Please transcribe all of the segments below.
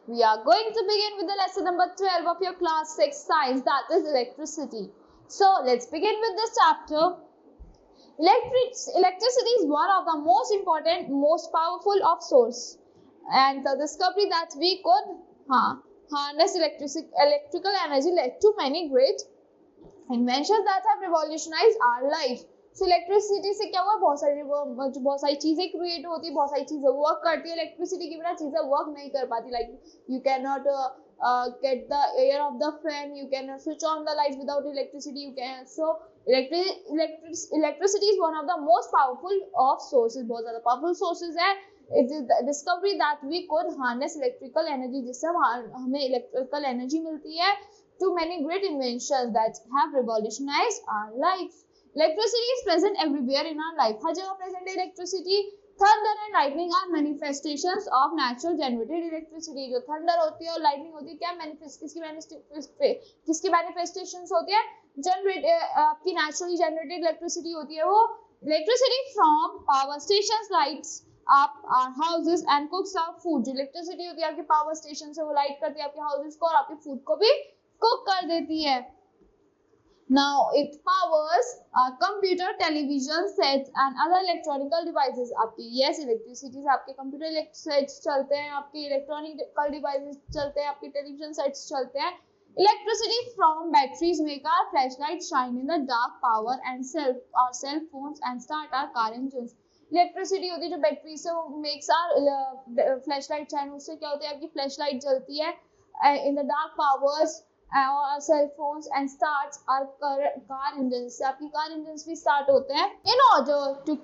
We are going to begin with the lesson number 12 of your class 6 science, that is electricity. So let's begin with this chapter. Electricity is one of the most important, most powerful of source, and the discovery that we could harness electrical energy led to many great inventions that have revolutionized our life. So electricity से क्या हुआ, बहुत सारी चीजें create होती है, बहुत सारी चीजें वर्क करती है. इलेक्ट्रिसिटी के बिना चीजें वर्क नहीं कर पाती. Like you can not get the air of the fan, you cannot switch on the lights without electricity. You can electricity is one of the most powerful of sources. बहुत ज़्यादा powerful sources है. It is the discovery that we could harness electrical energy, जिससे हमें electrical energy मिलती है, to many great inventions that have revolutionized our life. Electricity is present everywhere in our life. हर जगह present है electricity. Thunder and lightning are manifestations of natural generated electricity. जो thunder होती है और lightning होती है, क्या किसकी manifestations होती है? आपकी naturally generated electricity होती है. वो electricity from power stations lights up our houses and cooks our food. जो electricity होती है आपकी power station से, वो light करती है आपके houses को और आपके food को भी cook कर देती है. Now it powers computer, television sets and other electronic devices. आपकी yes electricity से आपके computer sets चलते हैं, आपके electronic devices चलते हैं, आपके television sets चलते हैं. Electricity from batteries make our flashlights shine in the dark, power and our cell phones and start our car engines. Electricity होती है जो बैटरी से, वो मेक्स आवर फ्लैशलाइट शाइन. उससे क्या होता है, आपकी फ्लैशलाइट जलती है इन द डार्क पावर्स और cell phones and starts our car engines. से आपकी कार इंजन्स भी स्टार्ट होते हैं. In order to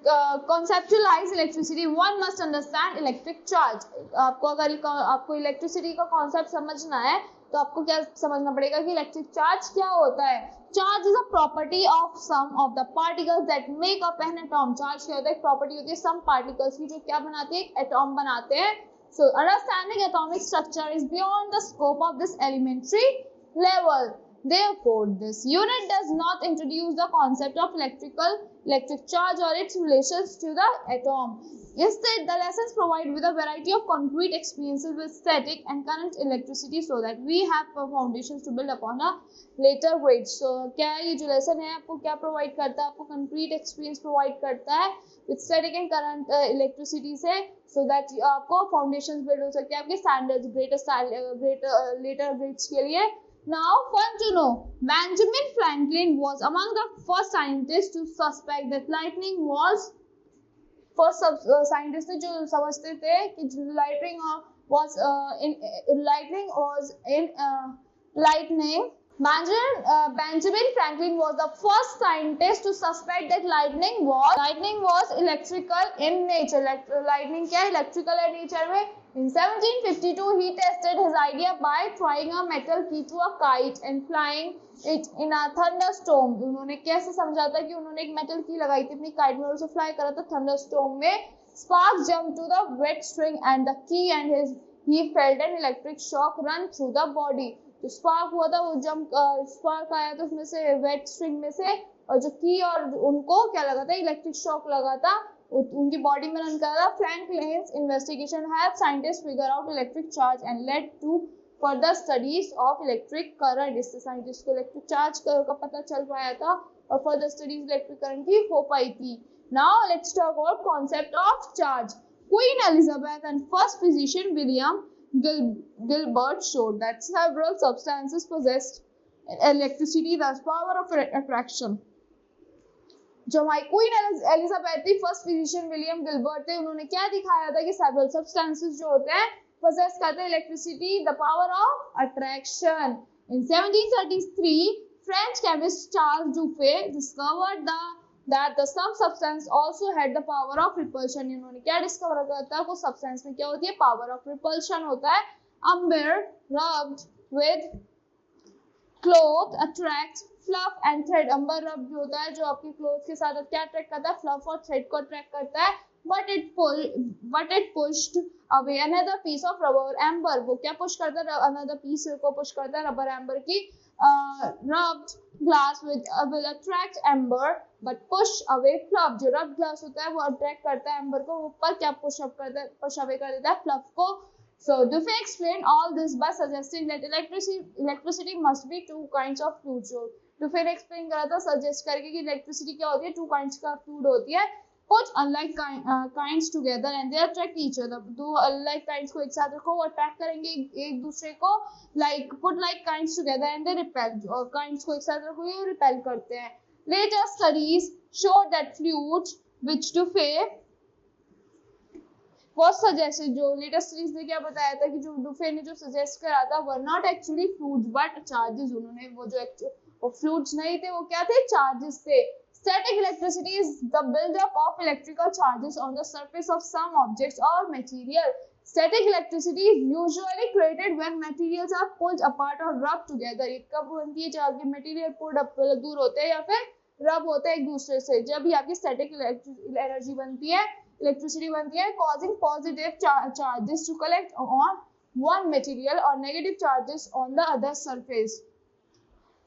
conceptualise electricity one must understand electric charge. आपको इलेक्ट्रिसिटी का कॉन्सेप्ट समझना है तो आपको क्या समझना पड़ेगा कि इलेक्ट्रिक चार्ज क्या होता है. Charge is a property of some of the particles that make up an atom. Charge क्या होता है, एक प्रॉपर्टी होती है सम पार्टिकल्स की जो क्या बनाती है, एक एटॉम बनाते हैं. So understanding atomic structure is beyond the scope of this elementary level. Therefore, this unit does not introduce the concept of electric charge or its relations to the atom. Instead, the lessons provide with a variety of concrete experiences with static and current electricity so that we have foundations to build upon a later grade. So, क्या ये जो lesson है आपको क्या provide करता है, आपको concrete experience provide करता है with static and current electricity से, so that आपको foundations build हो सकते हैं आपके standards greater later grades के लिए. Now, fun to know, Benjamin Franklin was among the first scientists to suspect that lightning was scientists जो समझते थे कि lightning was lightning. Benjamin Franklin was the first scientist to suspect that lightning was electrical in nature. Lightning क्या है, electrical है nature में. In 1752, he tested his idea by throwing a metal key to a kite and flying it in a thunderstorm. उन्होंने कैसे समझा था कि उन्होंने एक metal key लगाई थी अपनी kite में और उसे fly करा था thunderstorm में. Sparks jumped to the wet string and the key and he felt an electric shock run through the body. जो spark हुआ था वो spark आया था उसमें से wet string में से, और जो key और उनको क्या लगा था, electric shock लगा था, उनकी बॉडी में रन कर रहा. Franklin's investigation helped scientists figure out electric charge and led to further studies of electric current. इससे साइंटिस्ट को इलेक्ट्रिक चार्ज का पता चल पाया था और further studies इलेक्ट्रिक करंट की हो पाई थी. Now let's talk about concept of charge. Queen Elizabeth and first physician William Gilbert showed that several substances possessed electricity, thus power of attraction. जो हमारी क्वीन एलिजाबेथ थी, फर्स्ट फिजिशियन विलियम गिलबर्ट थे, उन्होंने क्या दिखाया था कि सेवरल सब्सटेंसेस जो होते हैं पोजेस करते हैं electricity, the power of attraction. In 1733 French chemist Charles Dufay discovered that the some substance also had the power of repulsion. इन्होंने क्या डिस्कवर करता है, कुछ सब्सटेंस में क्या होती है, पावर ऑफ रिपल्शन होता है. Amber rubbed with cloth attracts fluff and thread. अंबर रब जो होता है, जो आपकी क्लोथ के साथ क्या अट्रैक्ट करता है, फ्लफ और थ्रेड को अट्रैक्ट करता है. but it pushed away another piece of rubber amber. वो क्या पुश करता है, another piece को पुश करता है रबर एम्बर की. rubbed glass will attract amber but push away fluff. जो rubbed glass होता है वो अट्रैक्ट करता है एम्बर को, ऊपर क्या पुश अवे कर देता है फ्लफ को. So Dufay explained all this by suggesting that electricity must be two kinds of fluids. So Dufay ने explain करा था suggest करके कि electricity क्या होती है, two kinds का fluid होती है. Put unlike kinds together and they attract each other. दो unlike kinds को एक साथ रखो, वो attract करेंगे एक दूसरे को. Like put like kinds together and they repel. और kinds को एक साथ रखो, ये repel करते हैं. Later studies showed that fluids which Dufay was suggested, जो लेटेस्ट सीरीज ने क्या बताया था कि जो डुफे ने जो सजेस्ट करा था were not actually fluids but charges. उन्होंने वो जो फ्लूइड्स नहीं थे, वो क्या थे, चार्जेस थे. Static electricity is the buildup of electrical charges on the surface of some objects or material. Static electricity is usually created when materials are pulled apart or rubbed together. ये कब बनती है, जब आपके मटेरियल पुल्ड अप दूर होते हैं या फिर रब होते हैं एक दूसरे से, जब भी आपकी स्टैटिक एनर्जी बनती है, इलेक्ट्रिसिटी बनती है, causing positive charges to collect on one material or negative charges on the other surface.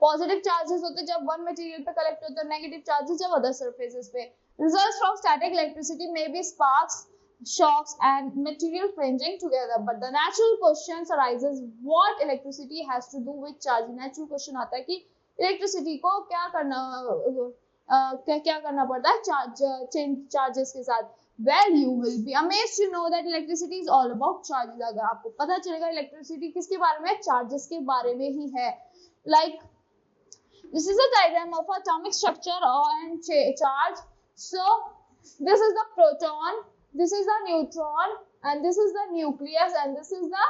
Positive charges होते हैं जब वन मटेरियल पे कलेक्ट होते हैं, नेगेटिव चार्जेस जब अदर सरफेसेस पे. Results from static electricity may be sparks, shocks and material fringing together, but the natural question arises what electricity has to do with charge. Natural question आता है कि electricity को क्या करना पड़ता है चार्जेस के साथ. Well, you will be amazed to know that electricity is all about charges. अगर आपको पता चलेगा इलेक्ट्रिसिटी किसके बारे में, चार्जेस के बारे में ही है. Like this is a diagram of atomic structure and charge. So this is the proton, this is the neutron, and this is the nucleus, and this is the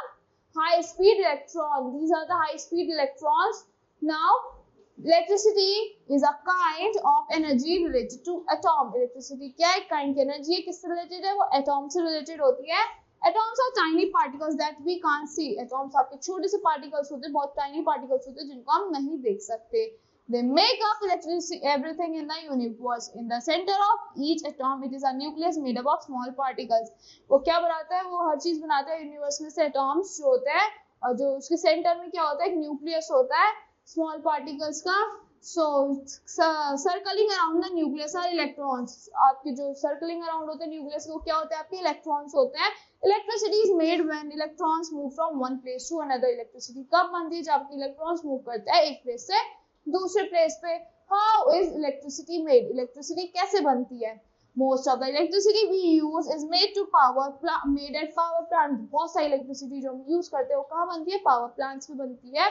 high speed electron. These are the high speed electrons. Now electricity is a kind of energy related to atom. electricity क्या एक kind की energy है, किससे related है, वो atom से related होती है. Atoms are tiny particles that we can't see. Atoms आपके छोटे से particles होते हैं, बहुत tiny particles होते हैं जिनको हम नहीं देख सकते. They make up everything in the universe. In the center of each atom, it is a nucleus made up of small particles. वो क्या बनाता है, वो हर चीज बनाता है यूनिवर्स में से atoms जो होते हैं, और जो उसके सेंटर में क्या होता है, एक न्यूक्लियस होता है स्मॉल पार्टिकल्स का. So circling around the nucleus are electrons. आपके जो सर्कलिंग अराउंड होते हैं न्यूक्लियस को क्या होता है, आपके इलेक्ट्रॉन्स होते हैं. Electricity is made when electrons move from one place to another. Electricity कब बनती है, जब आपके इलेक्ट्रॉन्स मूव करते हैं एक प्लेस से दूसरे प्लेस पे. How is electricity made, electricity कैसे बनती है. Most of the electricity we use is made to power made at power plant. बहुत सारी इलेक्ट्रिसिटी जो हम यूज करते हैं वो कहाँ बनती है, पावर प्लांट्स में बनती है.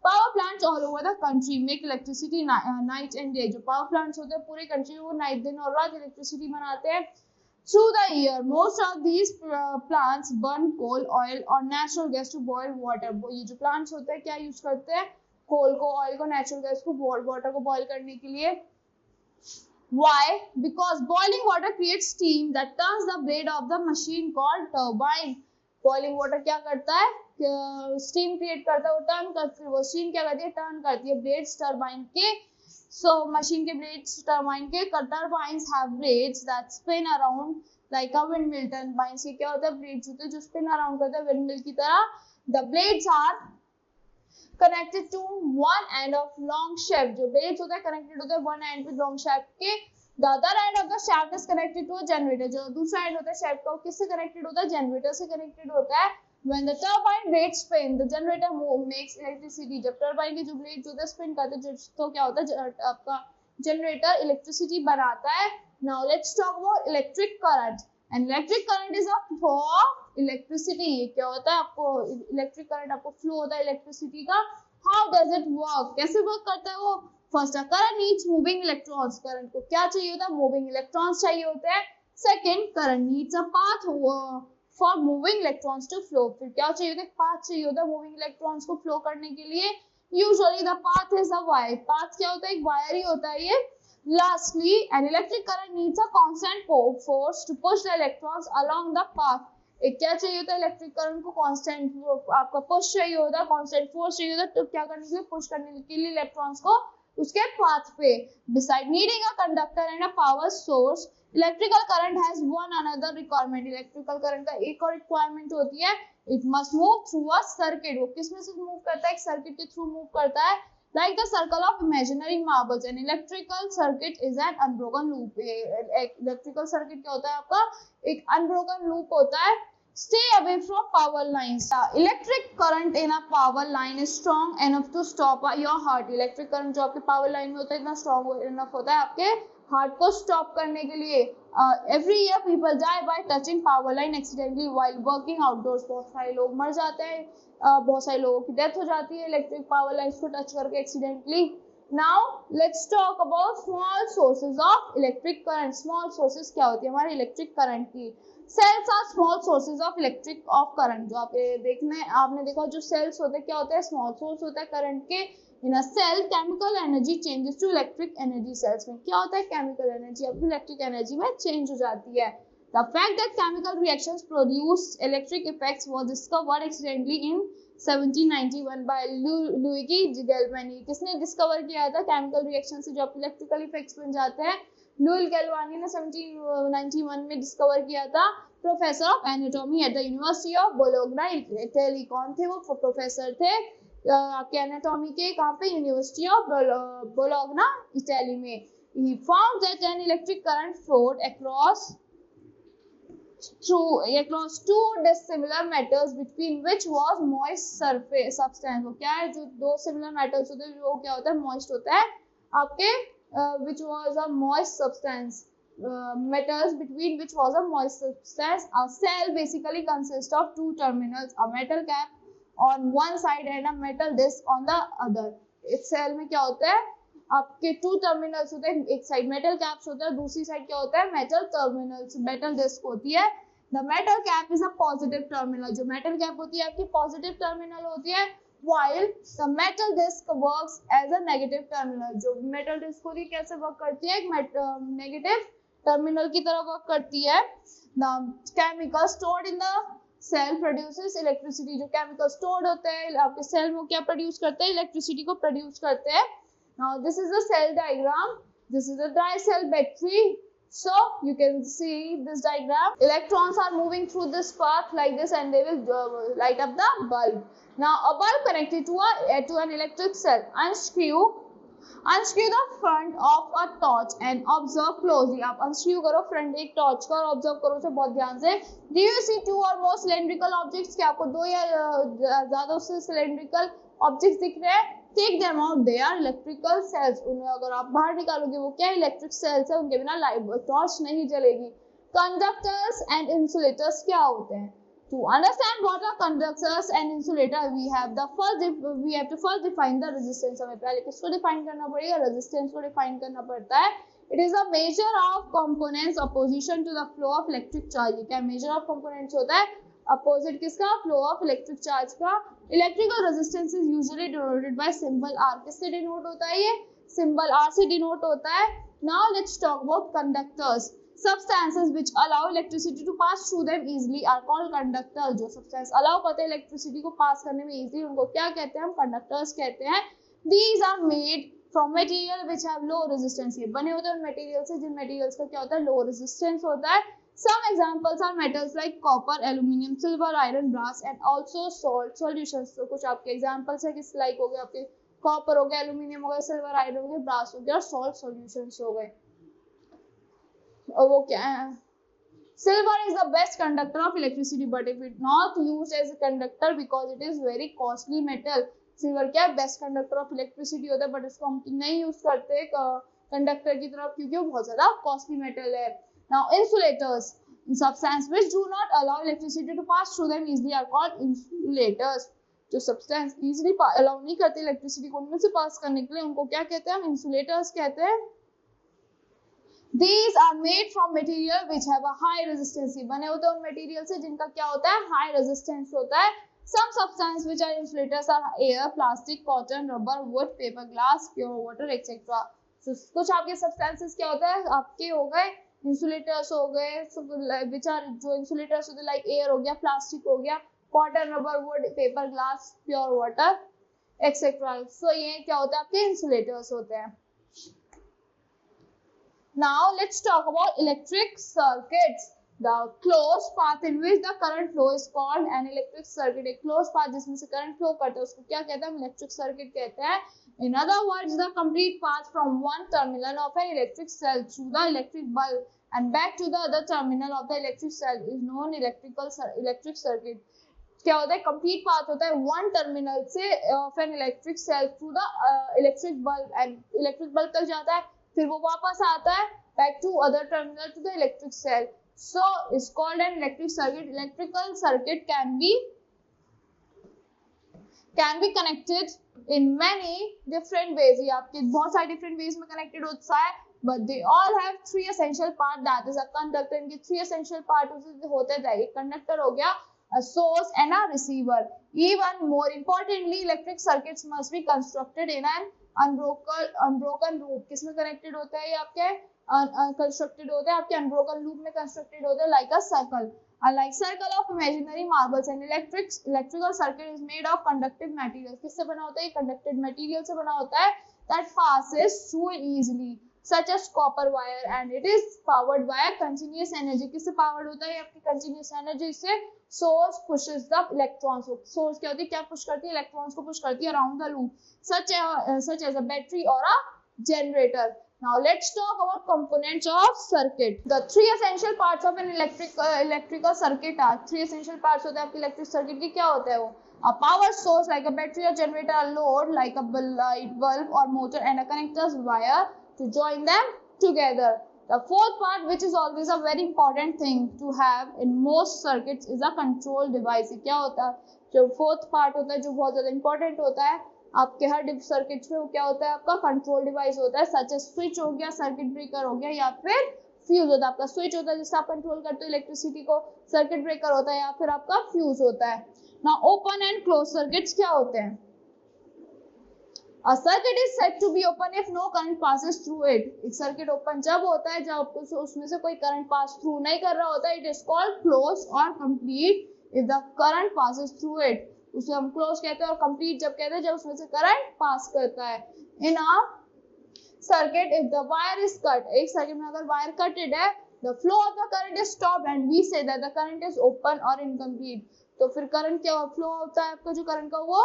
Power plants all over the country make electricity night and day. जो पावर प्लांट्स होते हैं पूरे कंट्री में वो नाइट दिन और रात इलेक्ट्रिसिटी बनाते हैं. Through the year, most of these plants burn coal, oil or natural gas to boil water. ये जो plants होते हैं क्या यूज करते हैं, कोल को, ऑयल को, नेचुरल गैस को, वाटर को बॉयल करने के लिए. Why? Because boiling water creates steam that turns the blade of the machine called turbine. Boiling water क्या करता है, स्टीम क्रिएट करता है, वो टर्न करती है, वो स्टीम क्या करती है, टर्न करती है ब्लेड्स टरबाइन के. So machine के blades turbine के turbines have blades that spin around like a windmill. Turbines के क्या होता है, blades होते हैं जो spin around करते हैं windmill की तरह. The blades are connected to one end of long shaft. जो blades होते हैं connected होते हैं one end पे long shaft के. The other end of the shaft is connected to a generator. जो दूसरा end होता है shaft का वो किससे connected होता है, generator से connected होता है. When the turbine blades spin, the generator makes electricity. जब turbine के जो blades होते हैं spin करते हैं तो क्या होता है, आपका generator electricity बनाता है. Now let's talk about electric current. And electric current is a flow of electricity. ये क्या होता है, आपको electric current आपको flow होता है electricity का. How does it work? कैसे work करता है वो? First, a current needs moving electrons. Current को क्या चाहिए होता है, moving electrons चाहिए होते हैं. Second, current needs a path for moving electrons to flow. फिर क्या चाहिए होता है, path चाहिए होता है moving electrons को flow करने के लिए. Usually the path is a wire. Path क्या होता है, एक wire ही होता है ये. Lastly, an electric current needs a constant force to push the electrons along the path. एक क्या चाहिए होता है, इलेक्ट्रिक करंट को कांस्टेंट आपका पुश चाहिए होता है, कांस्टेंट फोर्स चाहिए होता है, तो क्या करने के लिए, पुश करने के लिए इलेक्ट्रॉन्स को उसके पाथ पे. Beside needing a conductor and a power source, electrical current has one another requirement. Electrical current का एक और रिक्वायरमेंट होती है, it must move through a circuit. वो किसमें से मूव करता है, एक सर्किट के थ्रू मूव करता है. Like the circle of imaginary marbles, an electrical circuit is an unbroken loop. Electrical circuit क्या होता है आपका, एक अनब्रोकन लूप होता है. Stay away from power lines. The electric current in a power line is strong enough to stop your heart. Electric current जो आपके power line में होता है इतना strong enough होता है आपके heart को stop करने के लिए. Every year people die by touching power line accidentally while working outdoors. बहुत सारे लोग मर जाते हैं, बहुत सारे लोगों की डेथ हो जाती है इलेक्ट्रिक पावर लाइन्स को टच करके accidentally. Now let's talk about small sources of electric current. Small sources क्या होती है हमारे इलेक्ट्रिक करंट की. Cells are small sources of electric of current. जो आपने देखा जो सेल्स होते हैं क्या होते हैं, स्मॉल सोर्स होता है करंट के. In a cell chemical energy changes to electric energy. Cells में क्या होता है, केमिकल एनर्जी अब इलेक्ट्रिक एनर्जी में चेंज हो जाती है. The fact that chemical reactions produce electric effects was discovered accidentally in 1791 by Luigi Galvani. किसने डिस्कवर किया था केमिकल रिएक्शन से जो इलेक्ट्रिकल इफेक्ट्स बन जाते हैं, लुइल गैल्वानी ने 1791 में डिस्कवर किया था. Professor of anatomy at the university of Bologna Italy. कौन थे वो प्रोफेसर थे आपके एनाटॉमी के, कहाँ पे, यूनिवर्सिटी ऑफ बोलोग्ना इटली में. He found that an electric current flowed across two dissimilar metals between which was moist surface substance. वो क्या है, जो दो सिमिलर मेटल्स होते हैं वो क्या होता है, मॉइस्ट होता है आपके. Which was a moist substance. Metals between which was a moist substance. A cell basically consists of two terminals, a metal cap on one side and a metal disc on the other. इस cell में क्या होता है आपके two terminals होते हैं, एक side metal caps होता है, दूसरी साइड क्या होता है, मेटल टर्मिनल्स, मेटल डिस्क होती है. The metal cap is a positive terminal. जो मेटल कैप होती है आपकी पॉजिटिव टर्मिनल होती है, while the metal disc works as a negative terminal. जो metal disc होती है कैसे वर्क करती है, एक नेगेटिव टर्मिनल की तरह वर्क करती है. The chemical stored in the cell produces electricity. जो chemical stored होते हैं आपके सेल में क्या प्रोड्यूस करते हैं, इलेक्ट्रिसिटी को प्रोड्यूस करते हैं. Now this is the cell diagram. This is a dry cell battery. So you can see this diagram. Electrons are moving through this path like this and they will light up the bulb. Now a bulb connected to an electric cell. Unscrew the front of a torch and observe closely. आप unscrew करो front एक torch का और observe करो उसे बहुत ध्यान से. Do you see two or more cylindrical objects? क्या आपको दो या ज्यादा उससे cylindrical objects दिख रहे हैं? Take them out. They are electrical cells. उन्हें अगर आप बाहर निकालोगे वो क्या इलेक्ट्रिक सेल्स है, उनके बिना लाइट टॉर्च नहीं जलेगी. Conductors and insulators क्या होते हैं? To understand what are conductors and insulator, we have to first define the resistance. हमें पहले किसको डिफाइन करना पड़ेगा, रेजिस्टेंस को डिफाइन करना पड़ता है. It is a measure of components opposition to the flow of electric charge. क्या measure of components होता है, अपोजिट किसका, फ्लो ऑफ इलेक्ट्रिक चार्ज का. Electrical resistance is usually denoted by symbol R. किससे डिनोट होता है, ये सिंबल आर से डिनोट होता है. Now let's talk about conductors. Substances which allow electricity to pass through them easily are called conductors. जो substance allow करते हैं इलेक्ट्रिसिटी को पास करने में easily, उनको क्या कहते हैं, हम कंडक्टर्स कहते हैं. These are made from material which have low resistance. ये बने होते हैं उन मटेरियल से जिन मटेरियल्स का क्या होता है, लो रेजिस्टेंस होता है. Some examples are metals like copper, aluminium, silver, iron, brass and also salt solutions. तो कुछ आपके एग्जांपल्स है किस लाइक हो गए आपके, कॉपर हो गया, एल्यूमिनियम हो गया, सिल्वर आयरन हो गया, ब्रास हो गया और सॉल्ट सॉल्यूशंस हो गए. और वो क्या है, silver is the best conductor of electricity but if it not used as a conductor because it is very costly metal. Silver क्या बेस्ट कंडक्टर ऑफ इलेक्ट्रिसिटी होता है बट इसको हम नहीं यूज करते कंडक्टर की तरफ क्योंकि वो बहुत ज्यादा कॉस्टली मेटल है. Now insulators, substances which do not allow electricity to pass through them easily are called insulators. जो सब्सटेंस इजीली अलाउ नहीं करते इलेक्ट्रिसिटी को उनमें से पास करने के लिए उनको क्या कहते हैं, हम इंसुलेटर्स कहते हैं. These are made from material which have a high resistance. बने होते हैं उन मटेरियल से जिनका क्या होता है, हाई रेजिस्टेंस होता है. Some substances which are insulators are air, plastic, cotton, rubber, wood, paper, glass, pure water, etc. So, कुछ आपके सब्सटेंसेस क्या होता है, आपके हो गए इंसुलेटर्स हो गए which are जो इंसुलेटर्स होते हैं लाइक एयर हो गया, प्लास्टिक हो गया, cotton, rubber, wood, paper, glass, pure water etcetera. So ये क्या होता है, आपके इंसुलेटर्स होते हैं. Now let's talk about electric circuits. The closed path in which the current flow is called an electric circuit. एक closed path जिसमें से current flow करता है उसको क्या कहते हैं, हम electric circuit कहते हैं. In other words, the complete path from one terminal of an electric cell through the electric bulb and back to the other terminal of the electric cell is known electric circuit. क्या होता है, complete path होता है one terminal से of an electric cell through the electric bulb, and electric bulb तक जाता है, फिर वो वापस आता है back to other terminal to the electric cell. So it's called an electric circuit. Electrical circuit can be connected in many different ways. ये आपके बहुत सारे different ways में connected होता है, but they all have three essential part, that is a conductor. इनके three essential part होते हैं. एक conductor हो गया, a source and a receiver. Even more importantly, electric circuits must be constructed in an unbroken loop. किसमें connected होता है ये आपके constructed होते हैं आपके unbroken loop में constructed होते हैं, like a circle. Like circle of imaginary marbles. An electrical circuit is made of conductive materials. किससे बना होता है? conductive material से बना होता है, that passes through easily, such as copper wire, and it is powered by a continuous energy. किससे powered होता है? आपकी continuous energy से source pushes the electrons. Source क्या होती है? क्या push करती है? Electrons को push करती है around the loop, such as a battery or a generator. Now let's talk about components of circuit. The three essential parts of an electrical circuit are, three essential parts होते हैं आपके electric circuit के. क्या होता है वो? A power source like a battery or generator, a load like a light bulb or motor, and a connector's wire to join them together. The fourth part, which is always a very important thing to have in most circuits, is a control device. क्या होता है? जो fourth part होता है, जो बहुत ज़्यादा important होता है आपके हर सर्किट में, वो क्या होता है? आपका कंट्रोल डिवाइस होता है, सच एज स्विच हो गया, सर्किट ब्रेकर हो गया, या फिर फ्यूज होता है. आपका स्विच होता है जिससे आप कंट्रोल करते हो इलेक्ट्रिसिटी को, सर्किट ब्रेकर होता है, या फिर आपका फ्यूज होता है. Now open and close circuits क्या होते हैं? A circuit is said to be open if no current passes through it. एक सर्किट ओपन जब होता है जब उसमें से कोई करंट पास थ्रू नहीं कर रहा होता है. It is called closed or complete if the current passes through it. उसे हम क्लोज कहते हैं, और कंप्लीट जब कहते हैं जब उसमें से करंट पास करता है. In a circuit if the wire is cut, एक सर्किट में अगर वायर कटेड है, the flow of the current is stopped and we say that the current is open और इनकम्प्लीट. तो फिर करंट क्या फ्लो होता है आपका, जो करंट का वो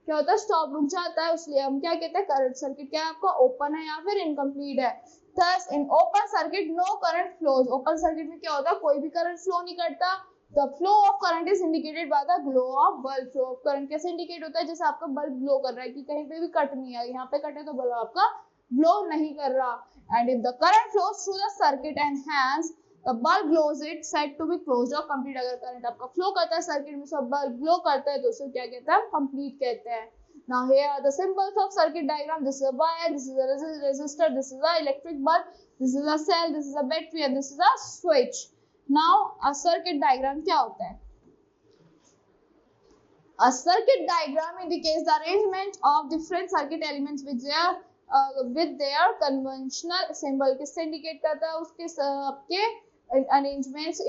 क्या होता है? स्टॉप, रुक जाता है. इसलिए हम क्या कहते हैं? करंट सर्किट क्या है आपका? ओपन है या फिर इनकम्प्लीट है. Thus in open circuit no current flows. Open circuit में क्या होता है? कोई भी करंट फ्लो नहीं करता. The flow of current is indicated by the glow of bulb. Flow of current कैसे इंडिकेट होता है? जैसे आपका बल्ब ग्लो कर रहा है, कि कहीं पे भी कट नहीं है, यहाँ पे कटे तो बल्ब आपका ग्लो नहीं कर रहा. And if the current flows through the circuit and hence the bulb glows, it said to be closed or complete. अगर करंट आपका फ्लो करता है सर्किट में, सब बल्ब ग्लो करता है, तो उसे क्या कहते हैं? कंप्लीट कहते हैं. Now here are the symbols of circuit diagram. This is a wire, this is a resistor, this is a electric bulb, this is a cell, this is a battery, and this is a switch. Now a circuit diagram क्या होता है? A circuit diagram indicates the arrangement of different circuit elements with their conventional symbol. किससे indicate करता है? उसके आपके arrangements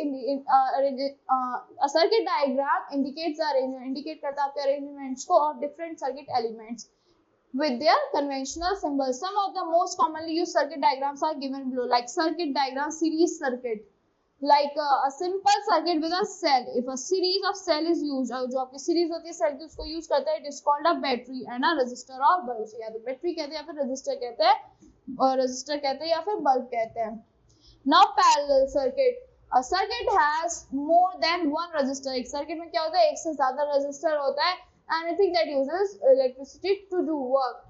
a circuit diagram indicates the arrangement, indicate करता है आपके arrangements को of different circuit elements with their conventional symbols. Some of the most commonly used circuit diagrams are given below, like circuit diagram, series circuit. Like a simple circuit with a cell. If a series of cell is used, जो आपकी series होती है cell की, उसको use करता है, it is called a battery and a resistor or bulb. या तो बैटरी कहते हैं या फिर रजिस्टर कहते हैं, और रजिस्टर कहते हैं या फिर बल्ब कहते हैं. Now parallel circuit. A circuit has more than one resistor. एक सर्किट में क्या होता है? एक से ज्यादा रजिस्टर होता है. Anything that uses electricity to do work.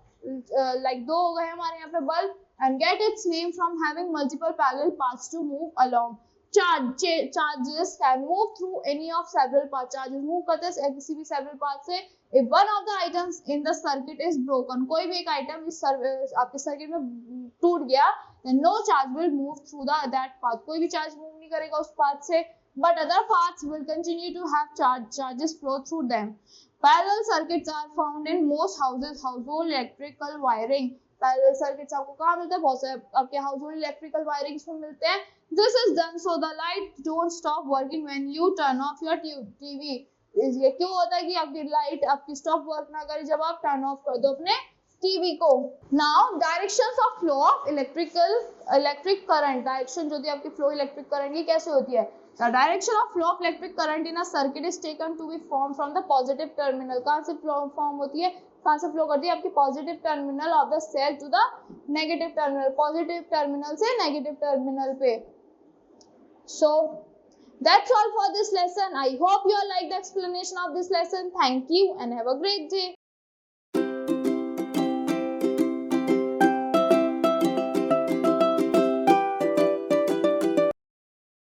Like दो हो गए हमारे यहाँ पे bulb, and get its name from having multiple parallel paths to move along. Charges can move through any of several paths. Charges move करते हैं किसी भी several paths से. If one of the items in the circuit is broken, कोई भी एक item इस आपके सर्किट में टूट गया, then no charge will move through that path. कोई भी चार्ज मूव नहीं करेगा उस पाथ से, but other paths will continue to have charges flow through them. Parallel circuits are found in most houses. Household electrical wiring. Parallel circuits आपको कहाँ मिलते हैं? बहुत से आपके household electrical wiring में मिलते हैं. This is done so the light don't stop working when you turn off your TV. ये क्यों होता है कि आपकी लाइट आपकी स्टॉप वर्क ना करे जब आप टर्न ऑफ कर दो अपने टीवी को. Now directions of flow of electric current. Direction जो होती है आपकी फ्लो इलेक्ट्रिक करंट की कैसे होती है? The direction of flow of electric current in a circuit is taken to be formed from the positive terminal. कहाँ से फॉर्म होती है? कहाँ से फ्लो करती है? आपकी positive terminal of the cell to the negative terminal. Positive terminal से नेगेटिव टर्मिनल पे. So that's all for this lesson. I hope you all like the explanation of this lesson. Thank you and have a great day.